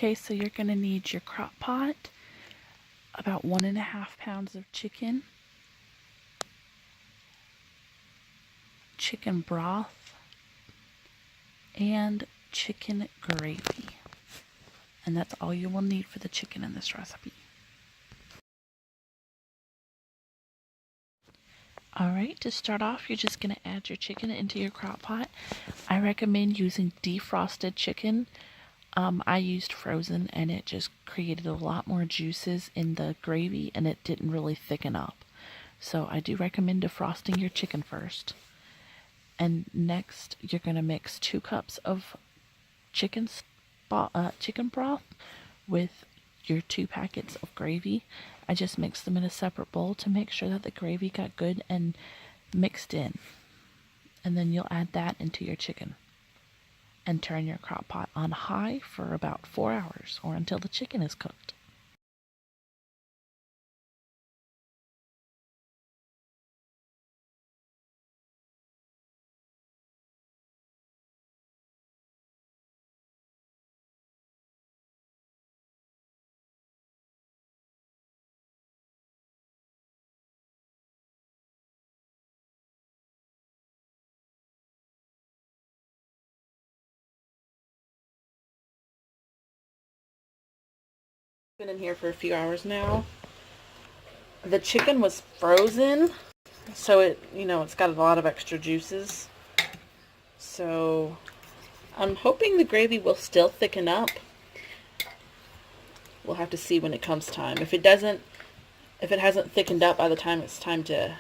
Okay, so you're going to need your crock pot, about 1.5 pounds of chicken broth, and chicken gravy. And that's all you will need for the chicken in this recipe. Alright, to start off, you're just going to add your chicken into your crock pot. I recommend using defrosted chicken. I used frozen and it just created a lot more juices in the gravy and it didn't really thicken up. So I do recommend defrosting your chicken first. And next, you're going to mix 2 cups of chicken broth with your 2 packets of gravy. I just mixed them in a separate bowl to make sure that the gravy got good and mixed in. And then you'll add that into your chicken. And turn your crock pot on high for about 4 hours or until the chicken is cooked. Been in here for a few hours now. The chicken was frozen, so it's got a lot of extra juices. So I'm hoping the gravy will still thicken up. We'll have to see when it comes time. If it hasn't thickened up by the time it's time to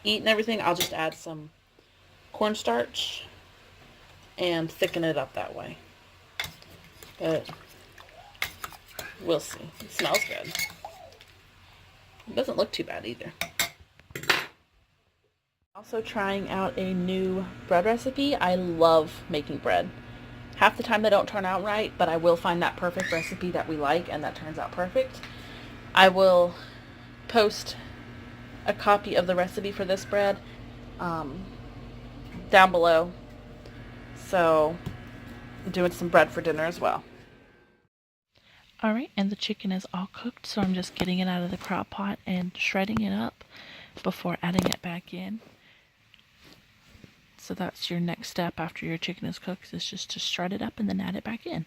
eat and everything, I'll just add some cornstarch and thicken it up that way. But we'll see. It smells good. It doesn't look too bad either. Also trying out a new bread recipe. I love making bread. Half the time they don't turn out right, but I will find that perfect recipe that we like and that turns out perfect. I will post a copy of the recipe for this bread down below. So I'm doing some bread for dinner as well. Alright, and the chicken is all cooked, so I'm just getting it out of the crock pot and shredding it up before adding it back in. So that's your next step after your chicken is cooked, is just to shred it up and then add it back in.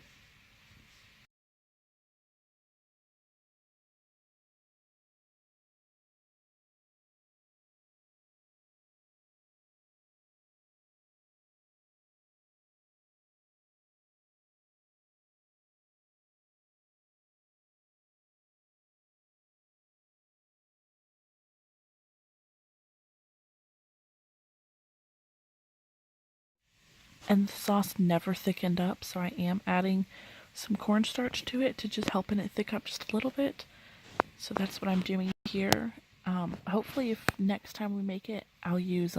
And the sauce never thickened up, so I am adding some cornstarch to it to just helping it thick up just a little bit. So that's what I'm doing here. Hopefully if next time we make it, I'll use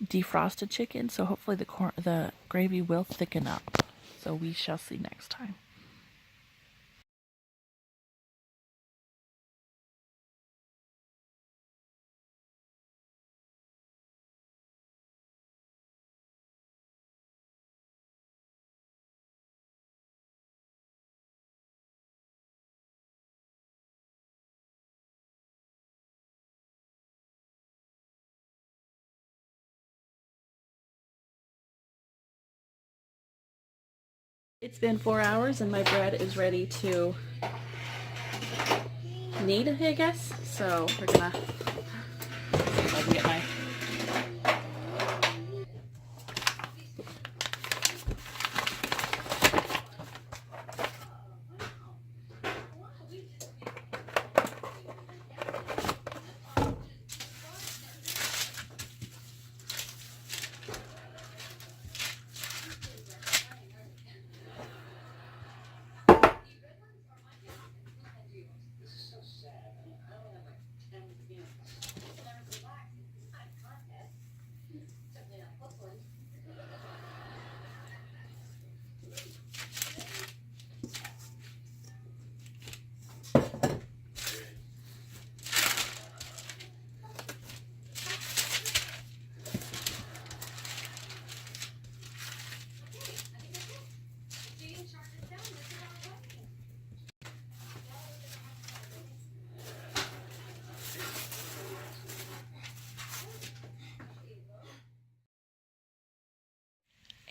defrosted chicken, so hopefully the gravy will thicken up. So we shall see next time. It's been 4 hours and my bread is ready to knead, I guess. So we're gonna see if I can get my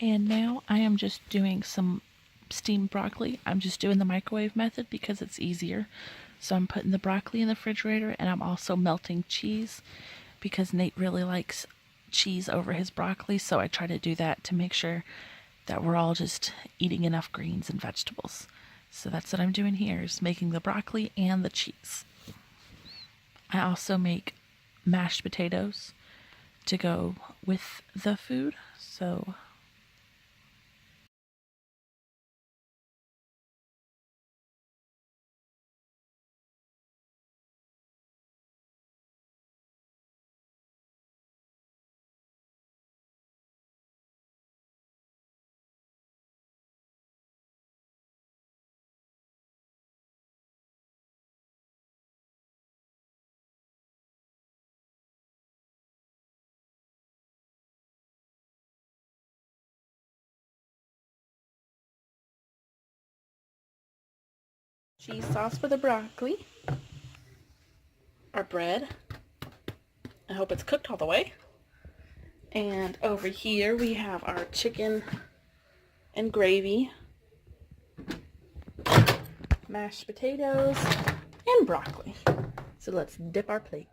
And now I am just doing some steamed broccoli. I'm just doing the microwave method because it's easier. So I'm putting the broccoli in the refrigerator, and I'm also melting cheese because Nate really likes cheese over his broccoli. So I try to do that to make sure that we're all just eating enough greens and vegetables. So that's what I'm doing here, is making the broccoli and the cheese. I also make mashed potatoes to go with the food. So cheese sauce for the broccoli. Our bread. I hope it's cooked all the way. And over here we have our chicken and gravy, mashed potatoes, and broccoli. So let's dip our plates.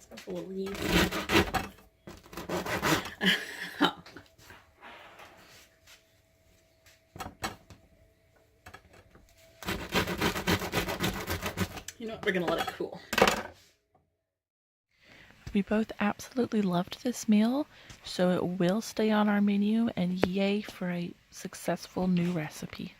It's a little easy. You know what? We're gonna let it cool. We both absolutely loved this meal, so it will stay on our menu, and yay for a successful new recipe.